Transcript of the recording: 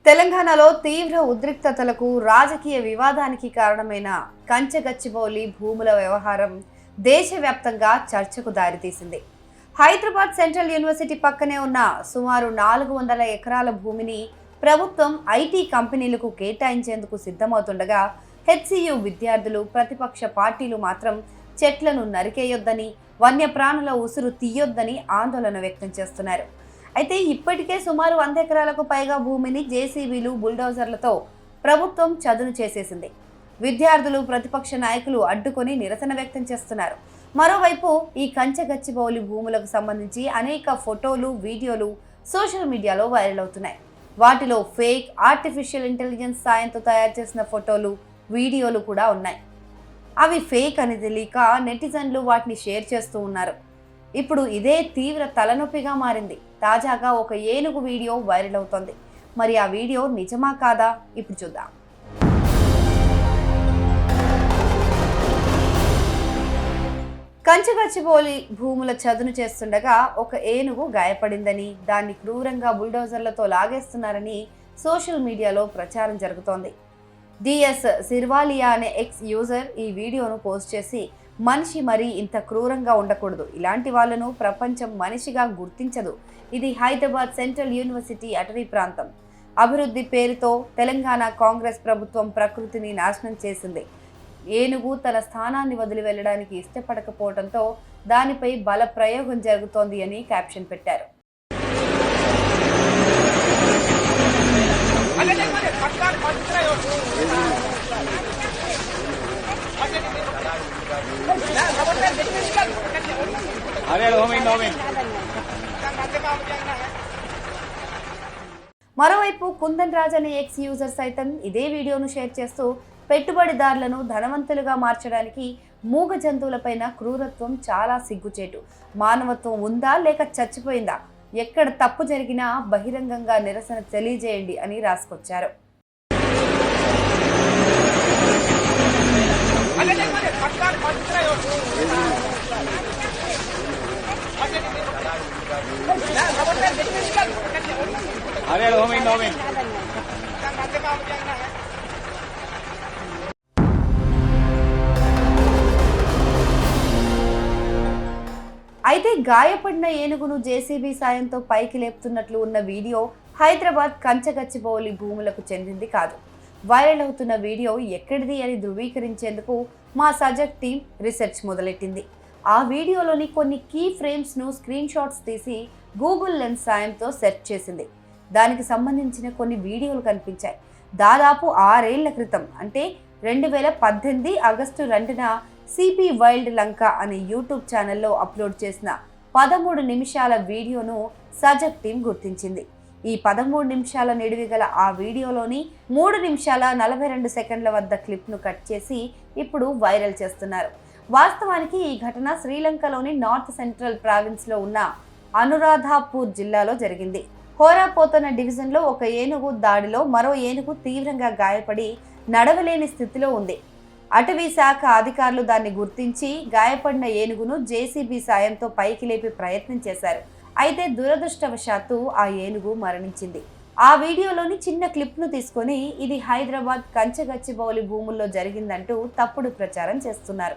తెలంగాణలో తీవ్ర ఉద్రిక్తతలకు రాజకీయ వివాదానికి కారణమైన కంచగచ్చిబౌలి భూముల వ్యవహారం దేశవ్యాప్తంగా చర్చకు దారితీసింది. హైదరాబాద్ సెంట్రల్ యూనివర్సిటీ పక్కనే ఉన్న సుమారు 400 ఎకరాల భూమిని ప్రభుత్వం ఐటీ కంపెనీలకు కేటాయించేందుకు సిద్ధమవుతుండగా హెచ్సియు విద్యార్థులు, ప్రతిపక్ష పార్టీలు మాత్రం చెట్లను నరికేయొద్దని, వన్యప్రాణుల ఉసురు తీయొద్దని ఆందోళన వ్యక్తం చేస్తున్నారు. అయితే ఇప్పటికే సుమారు 100 ఎకరాలకు పైగా భూమిని జేసీబీలు, బుల్డోజర్లతో ప్రభుత్వం చదును చేసేసింది. విద్యార్థులు, ప్రతిపక్ష నాయకులు అడ్డుకొని నిరసన వ్యక్తం చేస్తున్నారు. మరోవైపు ఈ కంచగచ్చిబౌలి భూములకు సంబంధించి అనేక ఫోటోలు, వీడియోలు సోషల్ మీడియాలో వైరల్ అవుతున్నాయి. వాటిలో ఫేక్, ఆర్టిఫిషియల్ ఇంటెలిజెన్స్ సాయంతో తయారు చేసిన ఫోటోలు, వీడియోలు కూడా ఉన్నాయి. అవి ఫేక్ అని తెలియక నెటిజన్లు వాటిని షేర్ చేస్తూ ఉన్నారు. ఇప్పుడు ఇదే తీవ్ర తలనొప్పిగా మారింది. తాజాగా ఒక ఏనుగు వీడియో వైరల్ అవుతోంది. మరి ఆ వీడియో నిజమా కాదా ఇప్పుడు చూద్దాం. కంచగచ్చిబౌలి భూముల చదును చేస్తుండగా ఒక ఏనుగు గాయపడిందని, దాన్ని క్రూరంగా బుల్డోజర్లతో లాగేస్తున్నారని సోషల్ మీడియాలో ప్రచారం జరుగుతోంది. డిఎస్ సిర్వాలియా అనే ఎక్స్ యూజర్ ఈ వీడియోను పోస్ట్ చేసి, మనిషి మరీ ఇంత క్రూరంగా ఉండకూడదు, ఇలాంటి వాళ్లను ప్రపంచం మనిషిగా గుర్తించదు, ఇది హైదరాబాద్ సెంట్రల్ యూనివర్సిటీ అటవీ ప్రాంతం, అభివృద్ధి పేరుతో తెలంగాణ కాంగ్రెస్ ప్రభుత్వం ప్రకృతిని నాశనం చేసింది, ఏనుగు తన స్థానాన్ని వదిలి వెళ్ళడానికి ఇష్టపడకపోవడంతో దానిపై బల ప్రయోగం జరుగుతోంది అని క్యాప్షన్ పెట్టారు. మరోవైపు కుందన్ రాజ్ అనే ఎక్స్ యూజర్ సైతం ఇదే వీడియోను షేర్ చేస్తూ, పెట్టుబడిదారులను ధనవంతులుగా మార్చడానికి మూగ జంతువులపైన క్రూరత్వం చాలా సిగ్గుచేటు, మానవత్వం ఉందా లేక చచ్చిపోయిందా, ఎక్కడ తప్పు జరిగినా బహిరంగంగా నిరసన తెలియజేయండి అని రాసుకొచ్చారు. అయితే గాయపడిన ఏనుగును జేసీబీ సాయంతో పైకి లేపుతున్నట్లు ఉన్న వీడియో హైదరాబాద్ కంచగచ్చిబౌలి భూములకు చెందింది కాదు. వైరల్ అవుతున్న వీడియో ఎక్కడిది అని ధృవీకరించేందుకు మా సజెక్ట్ టీం రీసెర్చ్ మొదలెట్టింది. ఆ వీడియోలోని కొన్ని కీ ఫ్రేమ్స్ను స్క్రీన్ షాట్స్ తీసి గూగుల్ లెన్స్ సాయంతో సెర్చ్ చేసింది. దానికి సంబంధించిన కొన్ని వీడియోలు కనిపించాయి. దాదాపు 6 ఏళ్ల క్రితం, అంటే 2018 ఆగస్టు 2న సిపి వైల్డ్ లంక అనే యూట్యూబ్ ఛానల్లో అప్లోడ్ చేసిన 13 నిమిషాల వీడియోను సజెక్ట్ టీం గుర్తించింది. ఈ 13 నిమిషాల నిడివి గల ఆ వీడియోలోని 3 నిమిషాల 42 సెకండ్ల వద్ద క్లిప్ను కట్ చేసి ఇప్పుడు వైరల్ చేస్తున్నారు. వాస్తవానికి ఈ ఘటన శ్రీలంకలోని నార్త్ సెంట్రల్ ప్రావిన్స్లో ఉన్న అనురాధాపూర్ జిల్లాలో జరిగింది. హోరాపోతన డివిజన్లో ఒక ఏనుగు దాడిలో మరో ఏనుగు తీవ్రంగా గాయపడి నడవలేని స్థితిలో ఉంది. అటవీ శాఖ అధికారులు దాన్ని గుర్తించి గాయపడిన ఏనుగును జేసీబీ సాయంతో పైకి లేపి ప్రయత్నం చేశారు. అయితే దురదృష్టవశాత్తు ఆ ఏనుగు మరణించింది. ఆ వీడియోలోని చిన్న క్లిప్ను తీసుకొని ఇది హైదరాబాద్ కంచగచ్చిబౌలి భూముల్లో జరిగిందంటూ తప్పుడు ప్రచారం చేస్తున్నారు.